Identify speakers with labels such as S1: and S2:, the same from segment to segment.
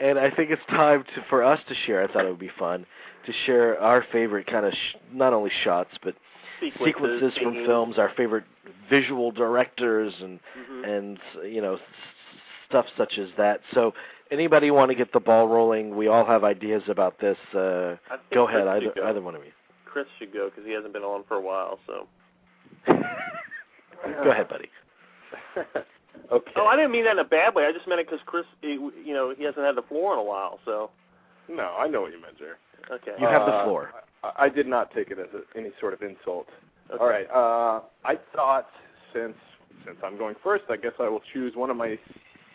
S1: and I think it's time for us to share. I thought it would be fun to share our favorite kind of not only shots but sequences from films, our favorite visual directors, and stuff such as that. So, anybody want to get the ball rolling? We all have ideas about this. Go ahead, either one of you.
S2: Chris should go because he hasn't been on for a while. So.
S1: Go ahead, buddy.
S3: Okay.
S2: Oh, I didn't mean that in a bad way. I just meant it because Chris, he hasn't had the floor in a while. So.
S3: No, I know what you meant, Jerry.
S2: Okay.
S1: You have the floor.
S3: I did not take it as any sort of insult.
S2: Okay.
S3: All right. I thought since I'm going first, I guess I will choose one of my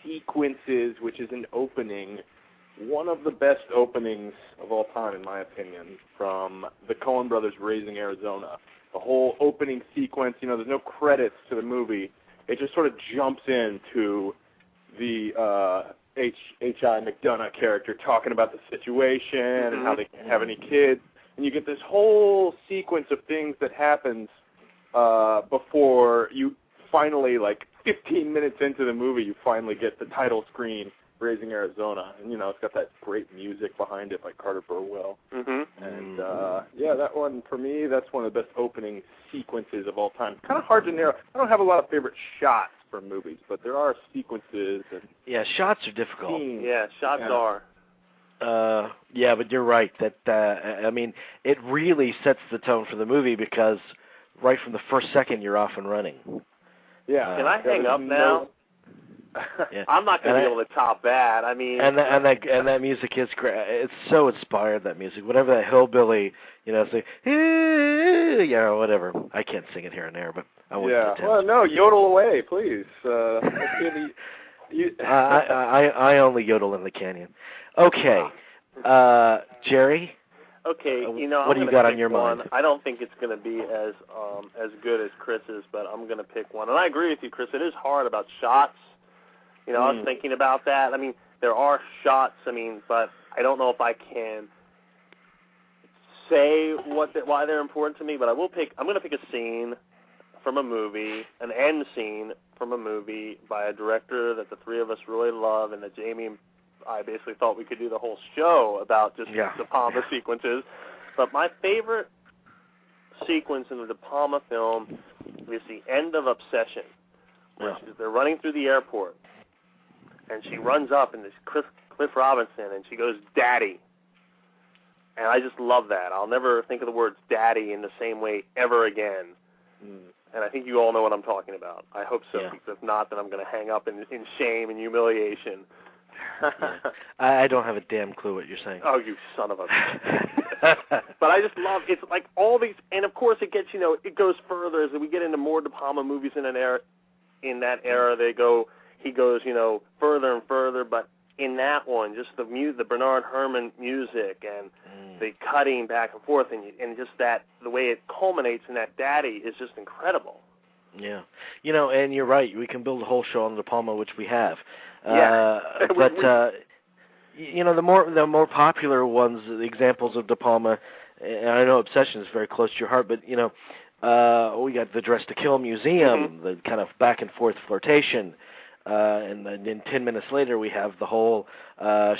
S3: sequences, which is an opening, one of the best openings of all time, in my opinion, from the Coen Brothers' Raising Arizona. The whole opening sequence, there's no credits to the movie. It just sort of jumps into the H.I. McDonough character talking about the situation and how they can't have any kids. And you get this whole sequence of things that happens before you finally, 15 minutes into the movie, you finally get the title screen, Raising Arizona. And, it's got that great music behind it by Carter Burwell.
S2: Mm-hmm.
S3: And, that one, for me, that's one of the best opening sequences of all time. It's kind of hard to narrow. I don't have a lot of favorite shots from movies, but there are sequences. And
S1: shots are difficult.
S3: Scenes.
S2: Yeah, shots are.
S1: But you're right. That it really sets the tone for the movie because right from the first second you're off and running.
S3: Yeah.
S2: Can I hang up now?
S1: Yeah.
S2: I'm not going to be able to top that. I mean,
S1: and that music is great. It's so inspired, that music. Whatever that hillbilly, say, whatever. I can't sing it here and there, but I wouldn't attempt.
S3: Well, no, yodel away, please.
S1: I only yodel in the canyon. Okay, Jerry.
S2: Okay,
S1: what do you got on your mind?
S2: I don't think it's going to be as good as Chris's, but I'm going to pick one. And I agree with you, Chris. It is hard about shots. I was thinking about that. I mean, there are shots. But I don't know if I can say why they're important to me. But I'm going to pick a scene from a movie, an end scene from a movie by a director that the three of us really love, and that Jamie and I basically thought we could do the whole show about just the Palma sequences. But my favorite sequence in the De Palma film is the end of Obsession, where they're running through the airport, and she runs up, and there's Cliff Robinson, and she goes, "Daddy." And I just love that. I'll never think of the words daddy in the same way ever again. And I think you all know what I'm talking about. I hope so, because if not, then I'm going to hang up in shame and humiliation.
S1: I don't have a damn clue what you're saying.
S2: Oh, you son of a... But I just love, it's like all these, and of course it gets, it goes further as we get into more De Palma movies in that era, he goes, further and further, but in that one, just the Bernard Herrmann music and the cutting back and forth, and just the way it culminates in that daddy is just incredible.
S1: Yeah. And you're right, we can build a whole show on De Palma, which we have. But the more popular ones, the examples of De Palma, and I know Obsession is very close to your heart, but we got the Dress to Kill Museum, the kind of back and forth flirtation, and then 10 minutes later we have the whole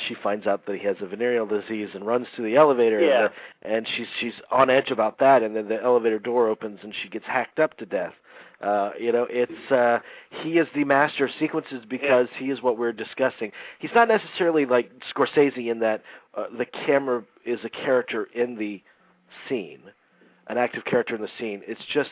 S1: she finds out that he has a venereal disease and runs to the elevator, and she's on edge about that, and then the elevator door opens and she gets hacked up to death. It's he is the master of sequences because he is what we're discussing. He's not necessarily like Scorsese in that the camera is a character in the scene, an active character in the scene. It's just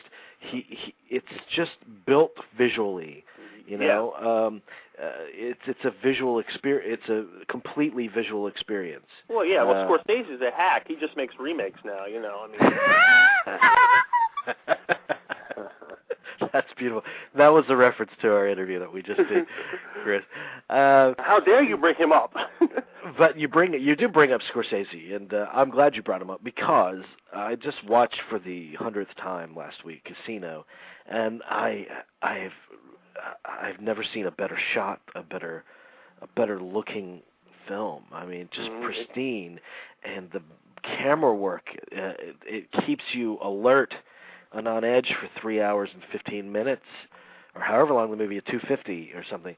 S1: it's just built visually. It's a visual experience. It's a completely visual experience.
S2: Well, Scorsese's a hack. He just makes remakes now.
S1: That's beautiful. That was a reference to our interview that we just did, Chris.
S2: How dare you bring him up?
S1: But you do bring up Scorsese, and I'm glad you brought him up because I just watched for the 100th time last week Casino, and I've never seen a better shot, a better looking film. I mean, just pristine, and the camera work it keeps you alert and on edge for 3 hours and 15 minutes, or however long the movie is, 250 or something.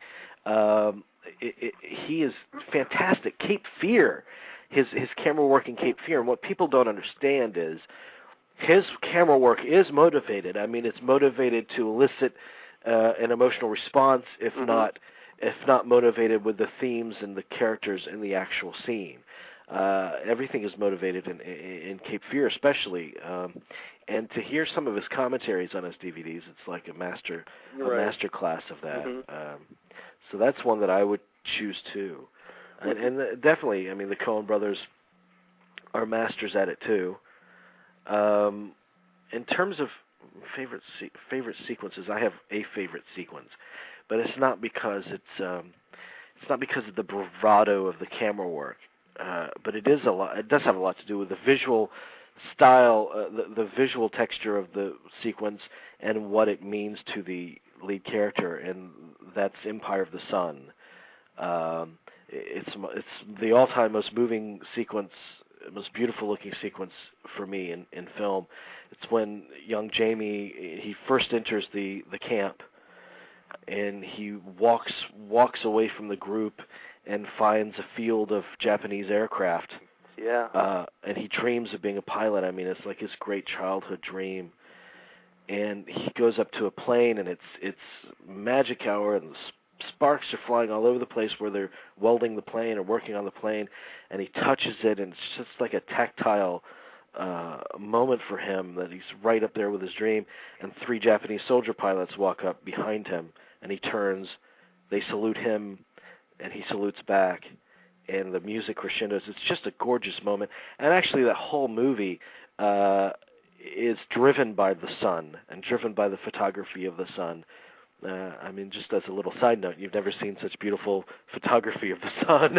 S1: he is fantastic. Cape Fear, his camera work in Cape Fear, and what people don't understand is his camera work is motivated. I mean, it's motivated to elicit an emotional response, if not motivated with the themes and the characters in the actual scene. Everything is motivated in Cape Fear, especially. And to hear some of his commentaries on his DVDs, it's like a master class of that. So that's one that I would choose too. And definitely, I mean, the Coen brothers are masters at it too. In terms of favorite sequences, I have a favorite sequence, but it's not because of the bravado of the camera work, but it does have a lot to do with the visual style, the visual texture of the sequence, and what it means to the lead character, and that's Empire of the Sun. It's the all-time most moving sequence, most beautiful looking sequence for me in film. It's when young Jamie, he first enters the camp, and he walks away from the group and finds a field of Japanese aircraft.
S2: Yeah.
S1: And he dreams of being a pilot. I mean, it's like his great childhood dream. And he goes up to a plane, and it's magic hour, and the sparks are flying all over the place where they're welding the plane or working on the plane, and he touches it, and it's just like a tactile moment for him that he's right up there with his dream. And 3 Japanese soldier pilots walk up behind him, and he turns, they salute him, and he salutes back, and the music crescendos. It's just a gorgeous moment. And actually that whole movie is driven by the sun and driven by the photography of the sun. I mean, just as a little side note, you've never seen such beautiful photography of the sun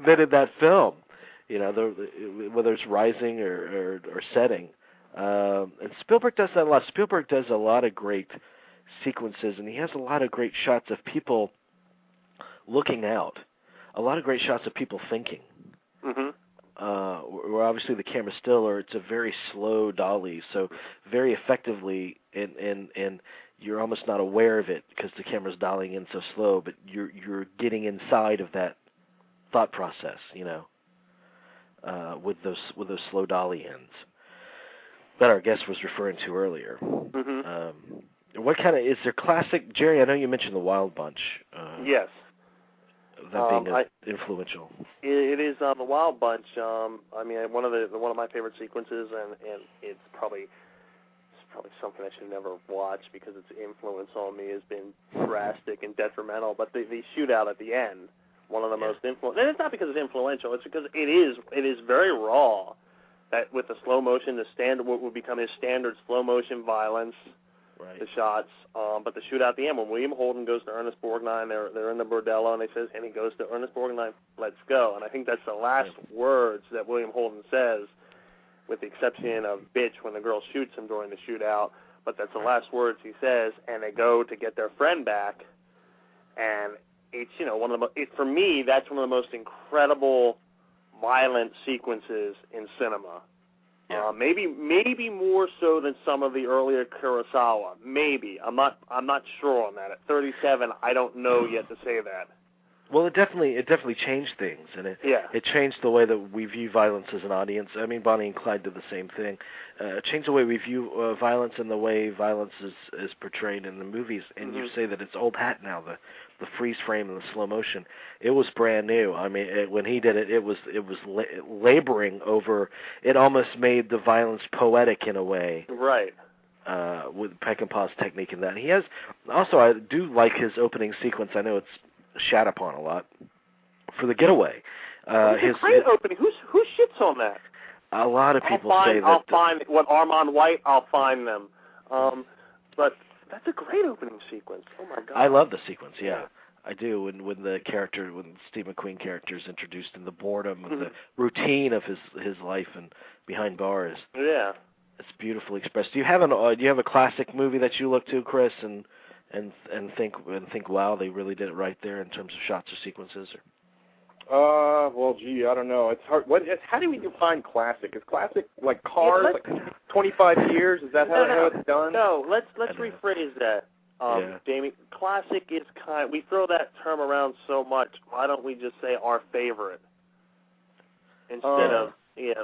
S1: than in that film. You know, whether it's rising or setting. And Spielberg does that a lot. Spielberg does a lot of great sequences, and he has a lot of great shots of people looking out. A lot of great shots of people thinking. Where obviously the camera's still, or it's a very slow dolly, so very effectively, and you're almost not aware of it because the camera's dollying in so slow, but you're getting inside of that thought process, you know, with those slow dolly ends that our guest was referring to earlier. What kind of, is there classic, Jerry? I know you mentioned the Wild Bunch.
S2: Yes.
S1: That being influential.
S2: It is the Wild Bunch. I mean, one of my favorite sequences, and it's probably something I should never watch because its influence on me has been drastic and detrimental. But the shootout at the end, one of the most influential, and it's not because it's influential. It's because it is very raw. That with the slow motion, what would become his standard slow motion violence. Right. The shots, but the shootout at the end when William Holden goes to Ernest Borgnine, they're in the bordello, and he goes to Ernest Borgnine, let's go. And I think that's the last words that William Holden says, with the exception of bitch when the girl shoots him during the shootout. But that's the last words he says, and they go to get their friend back. And it's for me that's one of the most incredible violent sequences in cinema. Maybe more so than some of the earlier Kurosawa. Maybe I'm not sure on that. At 37, I don't know yet to say that.
S1: Well, it definitely changed things, and it changed the way that we view violence as an audience. I mean, Bonnie and Clyde did the same thing. It changed the way we view violence and the way violence is portrayed in the movies. And you say that it's old hat now, the freeze frame and the slow motion. It was brand new. I mean, when he did it, it was laboring over. It almost made the violence poetic in a way.
S2: Right.
S1: With Peckinpah's technique in that. He has also, I do like his opening sequence. I know it's shat upon a lot for The Getaway.
S2: His great opening. Who shits on that?
S1: A lot of people say that.
S2: I'll find what Armand White. I'll find them. But that's a great opening sequence. Oh my God.
S1: I love the sequence. Yeah, I do. When Steve McQueen character is introduced in the boredom and the routine of his life and behind bars.
S2: Yeah.
S1: It's beautifully expressed. Do you have a classic movie that you look to, Chris, and think, wow, they really did it right there in terms of shots or sequences?
S3: Well, gee, I don't know. It's hard. How do we define classic? Is classic like Cars, like 25 years? Is that how it's done?
S2: No, let's rephrase that. Jamie, classic is we throw that term around so much. Why don't we just say our favorite instead of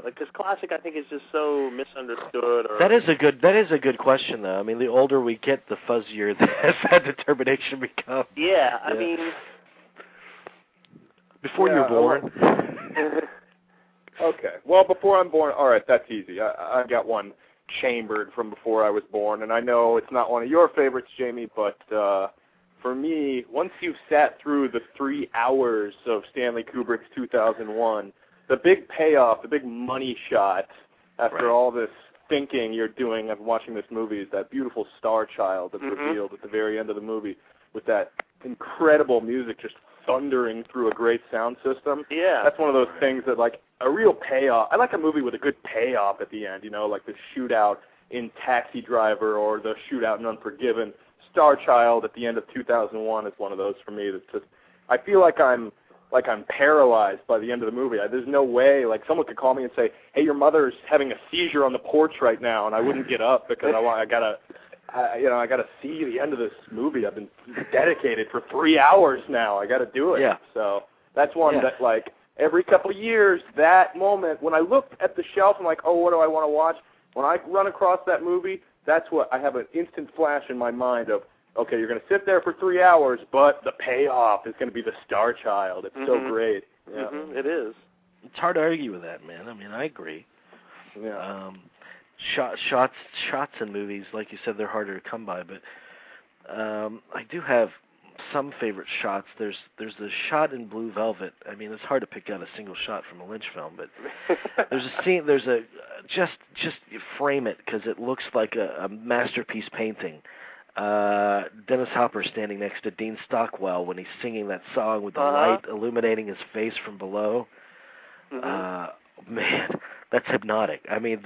S2: because classic I think is just so misunderstood.
S1: That is a good question though. I mean, the older we get, the fuzzier that determination becomes.
S2: Yeah, I mean,
S1: before you're born.
S3: Okay. Well, before I'm born, all right, that's easy. I got one chambered from before I was born, and I know it's not one of your favorites, Jamie, but for me, once you've sat through the 3 hours of Stanley Kubrick's 2001, the big payoff, the big money shot after all this thinking you're doing of watching this movie is that beautiful star child that's revealed at the very end of the movie with that incredible music just thundering through a great sound system.
S2: Yeah.
S3: That's one of those things that, like, a real payoff. I like a movie with a good payoff at the end, you know, like the shootout in Taxi Driver or the shootout in Unforgiven. Star Child at the end of 2001 is one of those for me that's just, I feel like I'm paralyzed by the end of the movie. There's no way, like, someone could call me and say, hey, your mother's having a seizure on the porch right now, and I wouldn't get up because I gotta see the end of this movie. I've been dedicated for 3 hours now. I gotta do it.
S1: Yeah.
S3: So that's one that, like, every couple of years, that moment, when I look at the shelf, I'm like, oh, what do I want to watch? When I run across that movie, that's what I have an instant flash in my mind of, okay, you're going to sit there for 3 hours, but the payoff is going to be the Star Child. It's so great. Yeah.
S2: It is.
S1: It's hard to argue with that, man. I mean, I agree.
S3: Yeah.
S1: Shots in movies, like you said, they're harder to come by, but I do have some favorite shots. There's the shot in Blue Velvet. I mean, it's hard to pick out a single shot from a Lynch film, but there's a scene. Just you frame it because it looks like a masterpiece painting. Dennis Hopper standing next to Dean Stockwell when he's singing that song with the light illuminating his face from below. Man, that's hypnotic. I mean,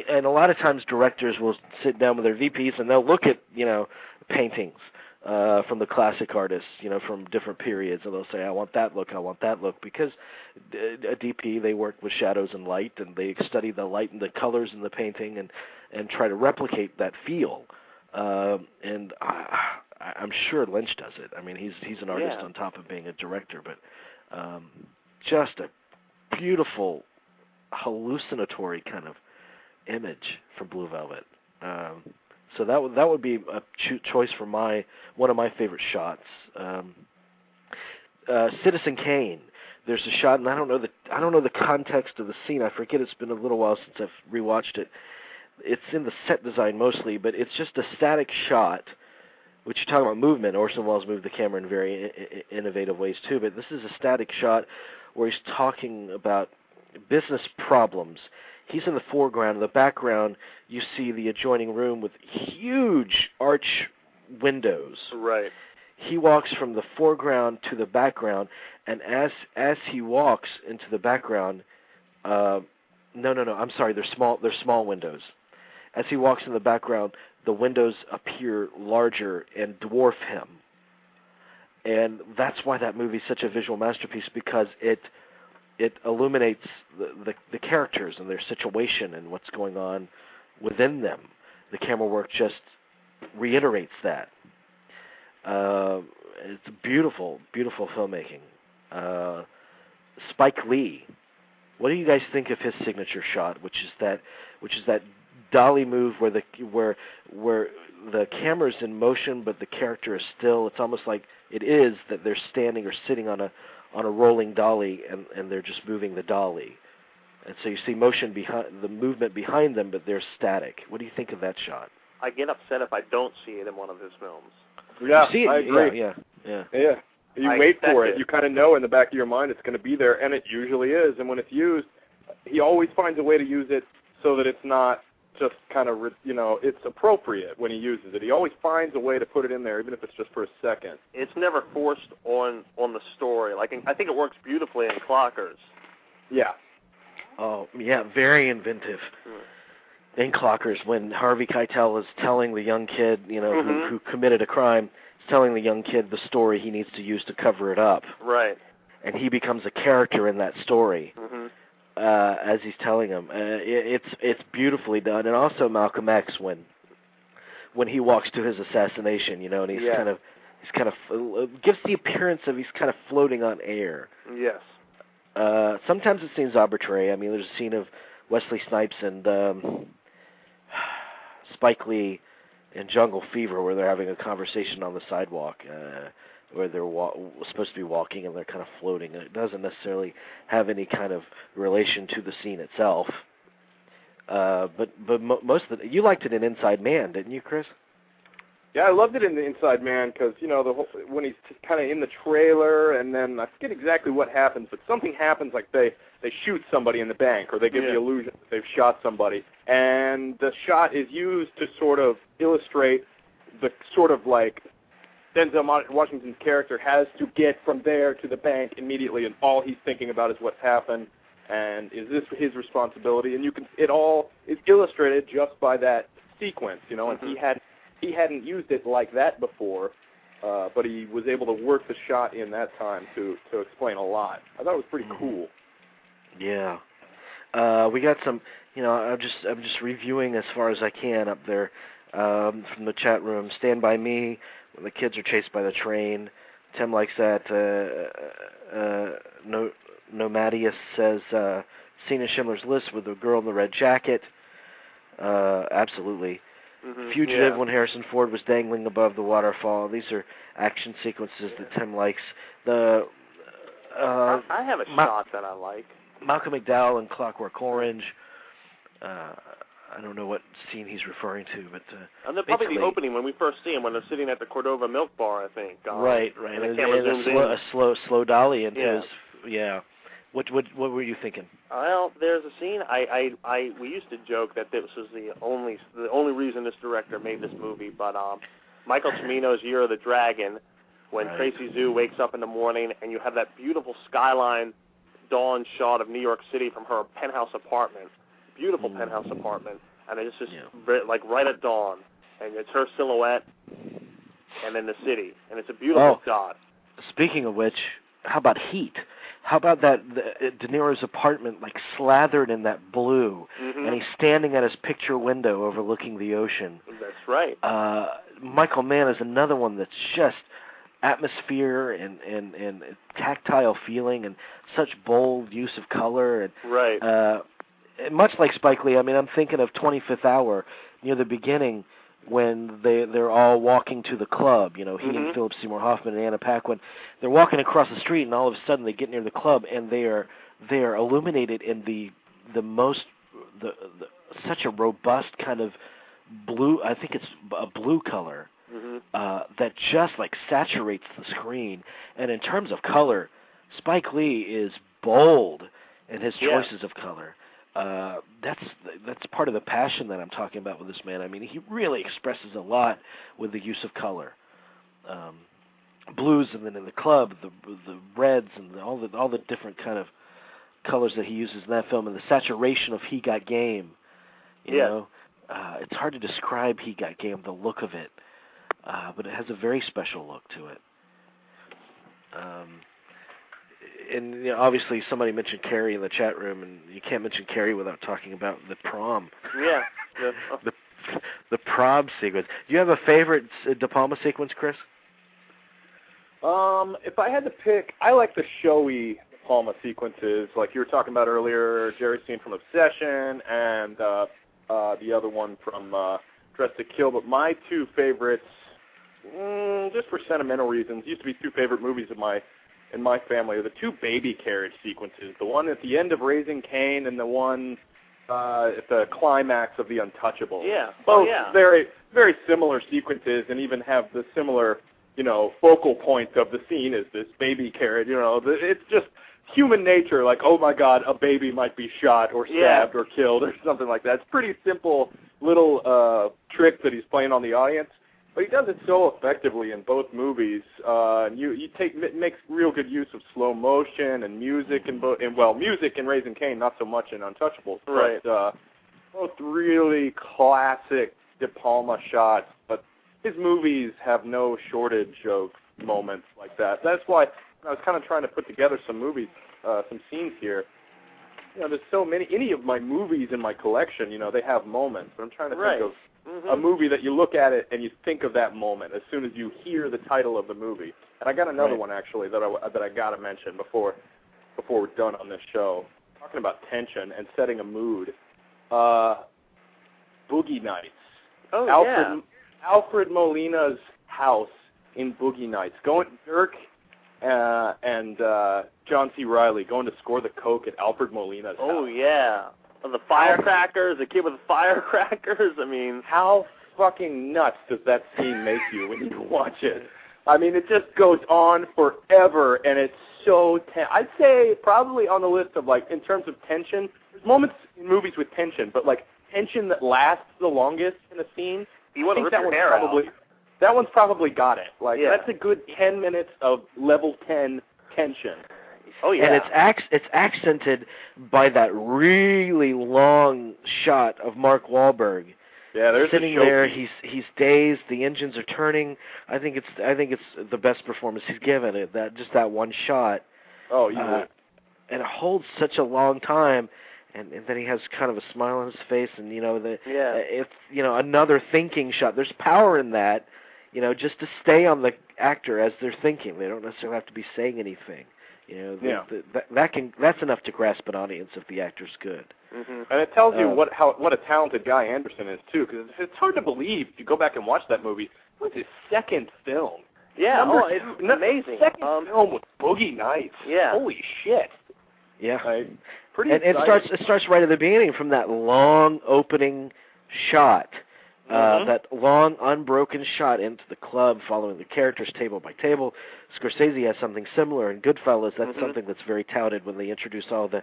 S1: and a lot of times directors will sit down with their VPs and they'll look at, paintings from the classic artists, from different periods, and they'll say, I want that look, because a DP, they work with shadows and light, and they study the light and the colors in the painting and try to replicate that feel. And I'm sure Lynch does it. I mean, he's an artist on top of being a director, but just a beautiful, hallucinatory kind of image for Blue Velvet. So that would be a choice for one of my favorite shots. Citizen Kane. There's a shot, and I don't know the context of the scene. I forget. It's been a little while since I've rewatched it. It's in the set design mostly, but it's just a static shot. Which you're talking about movement. Orson Welles moved the camera in very innovative ways too. But this is a static shot where he's talking about business problems. He's in the foreground. In the background, you see the adjoining room with huge arch windows.
S2: Right.
S1: He walks from the foreground to the background, and as he walks into the background, no, I'm sorry, they're small windows. As he walks in the background, the windows appear larger and dwarf him. And that's why that movie is such a visual masterpiece, because it illuminates the characters and their situation and what's going on within them. The camera work just reiterates that. It's beautiful, beautiful filmmaking. Spike Lee. What do you guys think of his signature shot, which is that dolly move where the camera's in motion but the character is still? It's almost like it is that they're standing or sitting on a rolling dolly and they're just moving the dolly. And so you see motion behind the movement behind them, but they're static. What do you think of that shot?
S2: I get upset if I don't see it in one of his films.
S3: Yeah,
S1: you see it,
S3: I agree.
S1: Yeah.
S3: You wait for it. You kind of know in the back of your mind it's going to be there, and it usually is. And when it's used, he always finds a way to use it so that it's not just kind of, it's appropriate when he uses it. He always finds a way to put it in there, even if it's just for a second.
S2: It's never forced on the story. Like, I think it works beautifully in Clockers.
S3: Yeah.
S1: Oh, yeah, very inventive. In Clockers, when Harvey Keitel is telling the young kid, who committed a crime, is telling the young kid the story he needs to use to cover it up.
S2: Right.
S1: And he becomes a character in that story. As he's telling him, it's beautifully done. And also Malcolm X, when when he walks to his assassination, and he's kind of gives the appearance of he's kind of floating on air.
S2: Yes.
S1: Sometimes it seems arbitrary. I mean, there's a scene of Wesley Snipes and Spike Lee in Jungle Fever where they're having a conversation on the sidewalk, where they're supposed to be walking and they're kind of floating. It doesn't necessarily have any kind of relation to the scene itself. But most of you liked it in Inside Man, didn't you, Chris?
S3: Yeah, I loved it in the Inside Man because when he's kind of in the trailer, and then I forget exactly what happens, but something happens, like they shoot somebody in the bank, or they give the illusion that they've shot somebody, and the shot is used to sort of illustrate the sort of like Denzel Washington's character has to get from there to the bank immediately, and all he's thinking about is what's happened, and is this his responsibility? And it all is illustrated just by that sequence, and he hadn't used it like that before, but he was able to work the shot in that time to explain a lot. I thought it was pretty cool.
S1: Yeah. We got some, I'm just reviewing as far as I can up there from the chat room. Stand By Me, when the kids are chased by the train. Tim likes that. Nomadius says, scene in Schindler's List with the girl in the red jacket. Absolutely. Fugitive, when Harrison Ford was dangling above the waterfall. These are action sequences that Tim likes. I
S2: have a shot that I like.
S1: Malcolm McDowell in Clockwork Orange. I don't know what scene he's referring to, but
S2: probably the opening when we first see him, when they're sitting at the Cordova Milk Bar, I think.
S1: Right.
S2: And the camera zooms in.
S1: A slow dolly into his. Yeah. What were you thinking?
S2: Well, there's a scene. We used to joke that this was the only reason this director made this movie, but Michael Cimino's Year of the Dragon, when Tracy Zhu wakes up in the morning and you have that beautiful skyline dawn shot of New York City from her penthouse apartment, beautiful penthouse apartment, and it's just like right at dawn, and it's her silhouette, and then the city, and it's a beautiful shot.
S1: Speaking of which, how about Heat? How about that De Niro's apartment, like slathered in that blue, and he's standing at his picture window overlooking the ocean.
S2: That's right.
S1: Michael Mann is another one that's just atmosphere and tactile feeling and such bold use of color. And,
S2: right.
S1: Much like Spike Lee, I mean, I'm thinking of 25th Hour near the beginning when they're all walking to the club, he and Philip Seymour Hoffman and Anna Paquin. They're walking across the street, and all of a sudden they get near the club, and they are illuminated in the most such a robust kind of blue. I think it's a blue color that just like saturates the screen. And in terms of color, Spike Lee is bold in his choices of color. That's part of the passion that I'm talking about with this man. I mean, he really expresses a lot with the use of color. Blues, and then in the club, the reds and all the different kind of colors that he uses in that film, and the saturation of He Got Game. You know, it's hard to describe He Got Game, the look of it, but it has a very special look to it. And obviously somebody mentioned Carrie in the chat room, and you can't mention Carrie without talking about the prom.
S2: Yeah.
S1: The prom sequence. Do you have a favorite De Palma sequence, Chris?
S3: If I had to pick, I like the showy De Palma sequences, like you were talking about earlier, Jerry's scene from Obsession, and the other one from Dress to Kill. But my two favorites, just for sentimental reasons, used to be two favorite movies in my family, are the two baby carriage sequences. The one at the end of Raising Cain and the one at the climax of The Untouchables.
S2: Yeah.
S3: Both very, very similar sequences, and even have the similar, focal point of the scene is this baby carriage. It's just human nature, like, oh my God, a baby might be shot or stabbed or killed or something like that. It's pretty simple little trick that he's playing on the audience. But he does it so effectively in both movies. Makes real good use of slow motion and music music in Raising Cain, not so much in Untouchables.
S2: Right.
S3: But both really classic De Palma shots. But his movies have no shortage of moments like that. That's why I was kind of trying to put together some movies, some scenes here. There's so many. Any of my movies in my collection, they have moments. But I'm trying to think of a movie that you look at it and you think of that moment as soon as you hear the title of the movie. And I got another one actually that I got to mention before we're done on this show. Talking about tension and setting a mood. Boogie Nights.
S2: Oh,
S3: Alfred Molina's house in Boogie Nights. Dirk and John C. Reilly going to score the coke at Alfred Molina's house.
S2: Oh, yeah. The firecrackers, the kid with the firecrackers. I mean,
S3: how fucking nuts does that scene make you when you watch it? I mean, it just goes on forever, and it's so tense. I'd say probably on the list of, like, in terms of tension, there's moments in movies with tension, but, like, tension that lasts the longest in a scene,
S2: you want to rip your hair out.
S3: That one's probably got it. Like,
S2: yeah.
S3: That's a good 10 minutes of level 10 tension.
S2: Oh, yeah.
S1: And it's accented by that really long shot of Mark Wahlberg.
S3: Yeah, there's
S1: sitting there. He's dazed. The engines are turning. I think it's the best performance he's given. That one shot.
S3: Oh, easily.
S1: And it holds such a long time, and then he has kind of a smile on his face, and it's another thinking shot. There's power in that, just to stay on the actor as they're thinking. They don't necessarily have to be saying anything. That's enough to grasp an audience if the actor's good.
S2: Mm-hmm.
S3: And it tells you what a talented guy Anderson is too, because it's hard to believe if you go back and watch that movie. It was his second film.
S2: Yeah, it's amazing.
S3: Second film with Boogie Nights.
S2: Yeah,
S3: holy shit.
S1: Yeah,
S3: pretty.
S1: And it starts right at the beginning from that long opening shot. That long, unbroken shot into the club, following the characters table by table. Scorsese has something similar in Goodfellas. That's something that's very touted when they introduce all the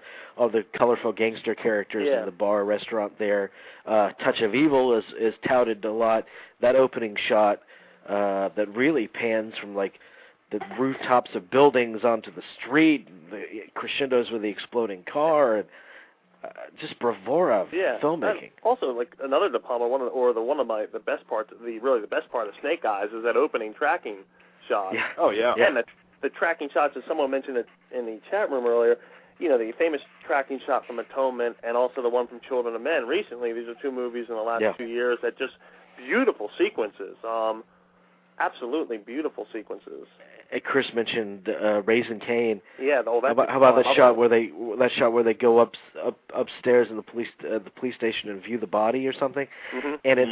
S1: colorful gangster characters in the bar, restaurant there. Touch of Evil is touted a lot. That opening shot that really pans from like the rooftops of buildings onto the street, the crescendos with the exploding car, and just bravura of filmmaking.
S2: And also, like another De Palma, the best part of Snake Eyes is that opening tracking shot.
S1: Yeah.
S3: Oh yeah.
S2: And the tracking shots, as someone mentioned it in the chat room earlier, the famous tracking shot from Atonement and also the one from Children of Men. Recently, these are two movies in the last 2 years that just beautiful sequences. Absolutely beautiful sequences.
S1: Chris mentioned Raising Cain.
S2: Yeah,
S1: how about that shot where they go upstairs in the police station and view the body or something, and it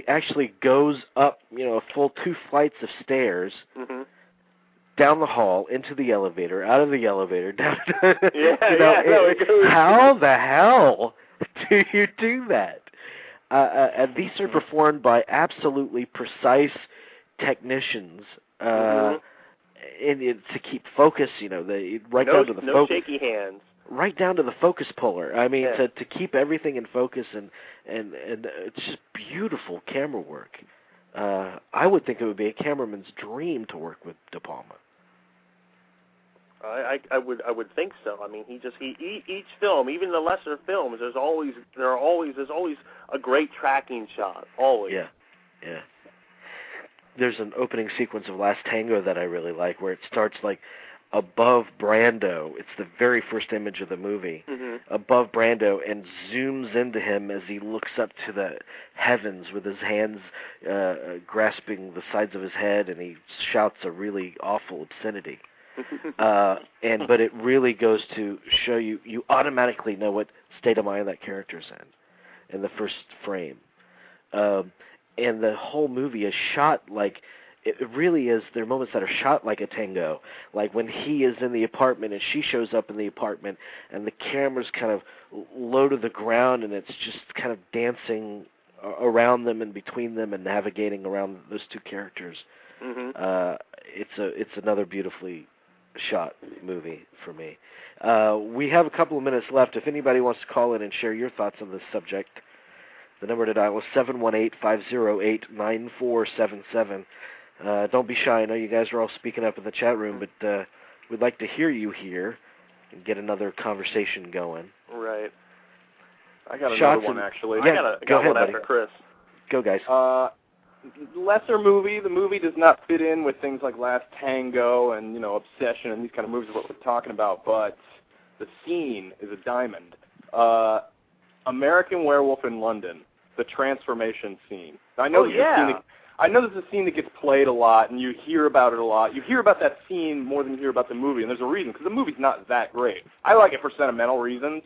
S1: actually goes up a full 2 flights of stairs, down the hall into the elevator, out of the elevator, down. How the hell do you do that? And these are performed by absolutely precise technicians. To keep focus, down to the focus.
S2: No shaky hands.
S1: Right down to the focus puller. I mean, to keep everything in focus, and it's just beautiful camera work. I would think it would be a cameraman's dream to work with De Palma.
S2: I would think so. I mean, each film, even the lesser films, there's always a great tracking shot. Always.
S1: Yeah. There's an opening sequence of Last Tango that I really like, where it starts like above Brando. It's the very first image of the movie, above Brando, and zooms into him as he looks up to the heavens with his hands grasping the sides of his head, and he shouts a really awful obscenity. But it really goes to show you automatically know what state of mind that character's in the first frame. And the whole movie is shot like, it really is, there are moments that are shot like a tango. Like when he is in the apartment and she shows up in the apartment and the camera's kind of low to the ground and it's just kind of dancing around them and between them and navigating around those two characters. It's another beautifully shot movie for me. We have a couple of minutes left. If anybody wants to call in and share your thoughts on this subject, the number to dial is 718-508-9477. Don't be shy. I know you guys are all speaking up in the chat room, but we'd like to hear you here and get another conversation going.
S2: Right.
S3: I got another one, actually.
S1: Yeah,
S2: I got one after Chris.
S1: Go, guys.
S3: Lesser movie. The movie does not fit in with things like Last Tango and, Obsession and these kind of movies, what we're talking about, but the scene is a diamond. American Werewolf in London. the transformation scene. I know I know this is a scene that gets played a lot, and you hear about it a lot. You hear about that scene more than you hear about the movie, and there's a reason, because the movie's not that great. I like it for sentimental reasons,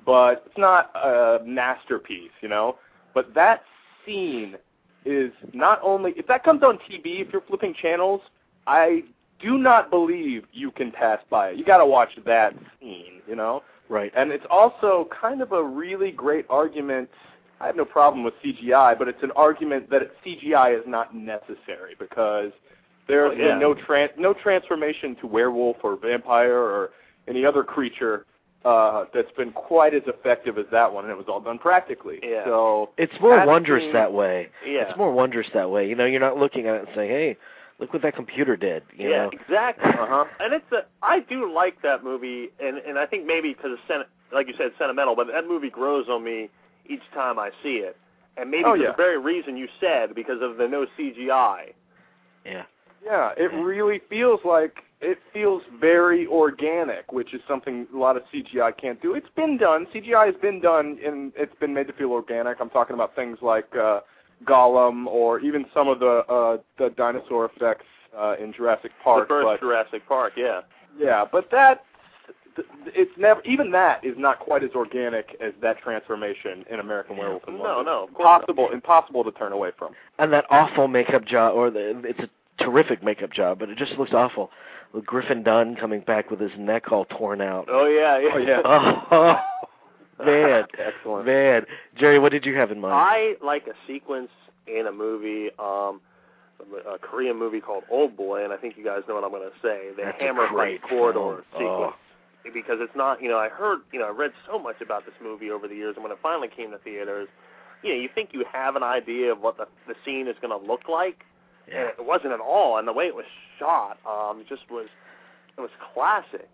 S3: but it's not a masterpiece, you know? But that scene is not only, if that comes on TV, if you're flipping channels, I do not believe you can pass by it. You got to watch that scene, you know?
S1: Right.
S3: And it's also kind of a really great argument. I have no problem with CGI, but it's an argument that CGI is not necessary because there's been no transformation to werewolf or vampire or any other creature that's been quite as effective as that one, and it was all done practically.
S2: Yeah.
S3: So
S1: it's more wondrous that way.
S2: Yeah.
S1: It's more wondrous that way. You know, you're not looking at it and saying, hey, look what that computer did. You know?
S2: Exactly. And I do like that movie, and I think maybe because it's, like you said, sentimental, but that movie grows on me each time I see it. And maybe for the very reason you said, because of the no CGI.
S1: Yeah.
S3: Yeah, it really feels like, it feels very organic, which is something a lot of CGI can't do. It's been done. CGI has been done, and it's been made to feel organic. I'm talking about things like Gollum, or even some of the dinosaur effects in Jurassic Park.
S2: The first Jurassic Park, yeah.
S3: Yeah, but it's never, even that is not quite as organic as that transformation in American Werewolf in London.
S2: No, of course not.
S3: Impossible to turn away from.
S1: And that awful makeup job, it's a terrific makeup job, but it just looks awful. With Griffin Dunn coming back with his neck all torn out.
S2: Oh yeah.
S1: Oh, man.
S3: Excellent.
S1: Man. Jerry, what did you have in mind?
S2: I like a sequence in a movie, a Korean movie called Old Boy, and I think you guys know what I'm going to say. The hammer fight corridor sequence. Because it's not, I read so much about this movie over the years, and when it finally came to theaters, you think you have an idea of what the scene is going to look like, and it wasn't at all. And the way it was shot, it was classic,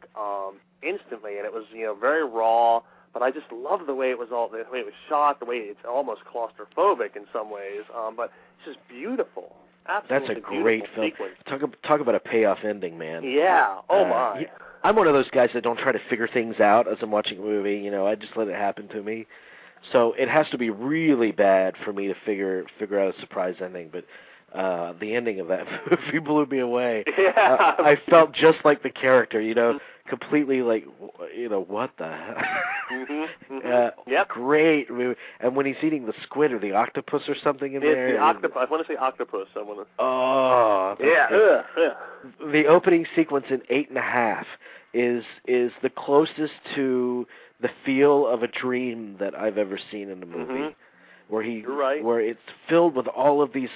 S2: instantly, and it was, very raw. But I just love the way it was shot, the way it's almost claustrophobic in some ways. But it's just beautiful. Absolutely.
S1: That's a great film.
S2: Sequence.
S1: Talk about a payoff ending, man.
S2: Yeah. Oh my.
S1: I'm one of those guys that don't try to figure things out as I'm watching a movie. I just let it happen to me. So it has to be really bad for me to figure out a surprise ending. But the ending of that movie blew me away.
S2: Yeah.
S1: I felt just like the character, completely like, what the hell?
S2: Yep.
S1: Great movie. And when he's eating the squid or the octopus or something in there.
S2: The octopus. I want to say octopus.
S1: Oh.
S2: Yeah.
S1: The opening sequence in 8.5 is the closest to the feel of a dream that I've ever seen in a movie.
S2: You're right.
S1: Where it's filled with all of these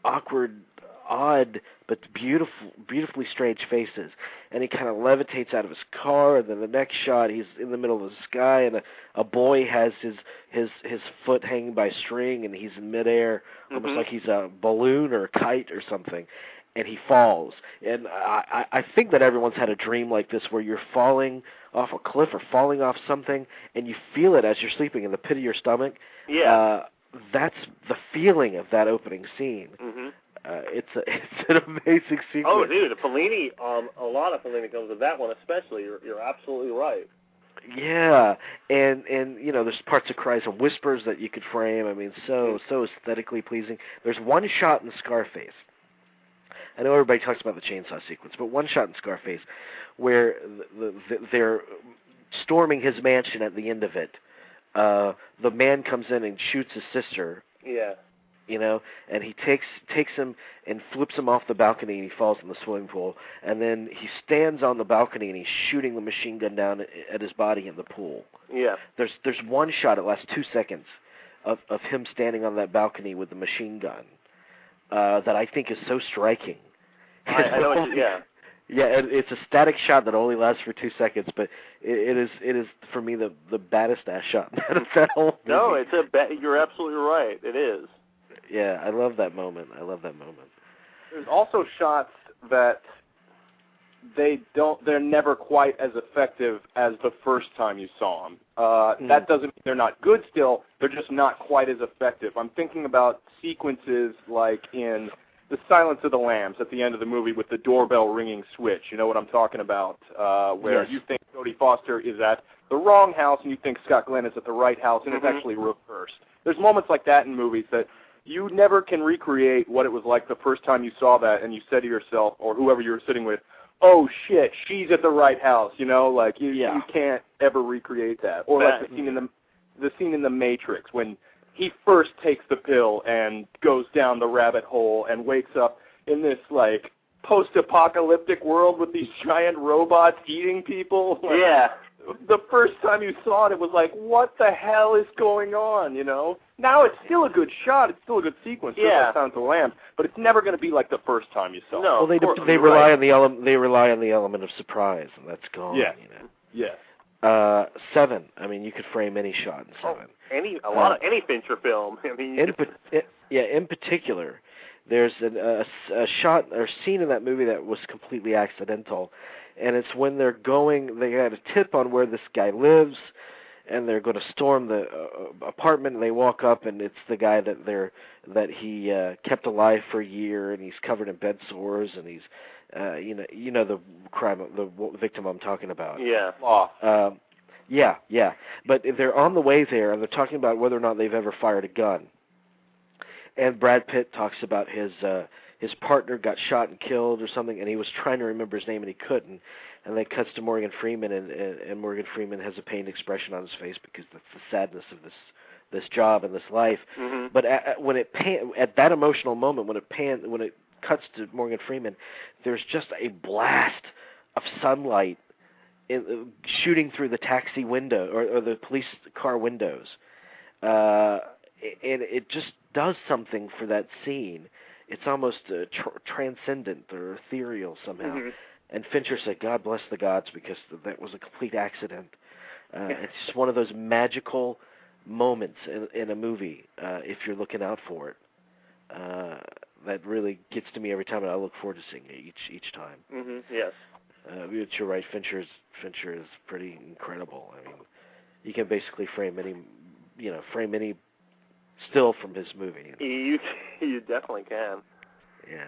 S1: awkward, odd, but beautifully strange faces. And he kind of levitates out of his car, and then the next shot, he's in the middle of the sky, and a boy has his foot hanging by a string, and he's in midair, almost like he's a balloon or a kite or something, and he falls. And I think that everyone's had a dream like this, where you're falling off a cliff or falling off something, and you feel it as you're sleeping in the pit of your stomach.
S2: Yeah.
S1: That's the feeling of that opening scene. It's an amazing sequence.
S2: Oh, dude, Fellini, a lot of Fellini comes with that one especially. You're absolutely right.
S1: Yeah, and there's parts of Cries and Whispers that you could frame. I mean, so aesthetically pleasing. There's one shot in Scarface. I know everybody talks about the chainsaw sequence, but one shot in Scarface where they're storming his mansion at the end of it. The man comes in and shoots his sister.
S2: Yeah.
S1: And he takes him and flips him off the balcony, and he falls in the swimming pool. And then he stands on the balcony, and he's shooting the machine gun down at his body in the pool.
S2: Yeah.
S1: There's one shot, it lasts 2 seconds, of him standing on that balcony with the machine gun that I think is so striking.
S2: I know yeah.
S1: Yeah, it's a static shot that only lasts for 2 seconds, but it is for me the baddest ass shot out of that whole movie.
S2: No, you're absolutely right. It is.
S1: Yeah, I love that moment.
S3: There's also shots that they're never quite as effective as the first time you saw them. That doesn't mean they're not good still. They're just not quite as effective. I'm thinking about sequences like in the Silence of the Lambs at the end of the movie with the doorbell ringing switch. You know what I'm talking about? Where you think Jodie Foster is at the wrong house and you think Scott Glenn is at the right house, and it's actually reversed. There's moments like that in movies that you never can recreate what it was like the first time you saw that, and you said to yourself, or whoever you were sitting with, oh shit, she's at the right house, you know, like you can't ever recreate that. Or like the scene in the Matrix when he first takes the pill and goes down the rabbit hole and wakes up in this like post-apocalyptic world with these giant robots eating people. Like, the first time you saw it, it was like, what the hell is going on, you know? Now it's still a good shot. It's still a good sequence. Yeah. Silence of the Lambs, but it's never going to be like the first time you saw it.
S1: No, well, they rely on the element of surprise, and that's gone.
S3: Yeah.
S1: You know?
S3: Yeah.
S1: 7. I mean, you could frame any shot in 7.
S2: Any Fincher film. I mean,
S1: in particular, there's a shot or scene in that movie that was completely accidental, and it's when they got a tip on where this guy lives, and they're going to storm the apartment, and they walk up, and it's the guy that he kept alive for a year, and he's covered in bed sores, and he's you know the victim I'm talking about.
S2: Yeah.
S1: Yeah. But they're on the way there, and they're talking about whether or not they've ever fired a gun. And Brad Pitt talks about his partner got shot and killed or something, and he was trying to remember his name and he couldn't. And then cuts to Morgan Freeman, and Morgan Freeman has a pained expression on his face because that's the sadness of this job and this life.
S2: Mm-hmm.
S1: But at that emotional moment, when it cuts to Morgan Freeman, there's just a blast of sunlight shooting through the taxi window or the police car windows, and it just does something for that scene. It's almost transcendent or ethereal somehow. Mm-hmm. And Fincher said, "God bless the gods," because that was a complete accident. It's just one of those magical moments in a movie, if you're looking out for it. That really gets to me every time, and I look forward to seeing it each time.
S2: Mm-hmm. Yes.
S1: But you're right. Fincher is pretty incredible. I mean, you can basically frame any still from his movie.
S2: You definitely can.
S1: Yeah.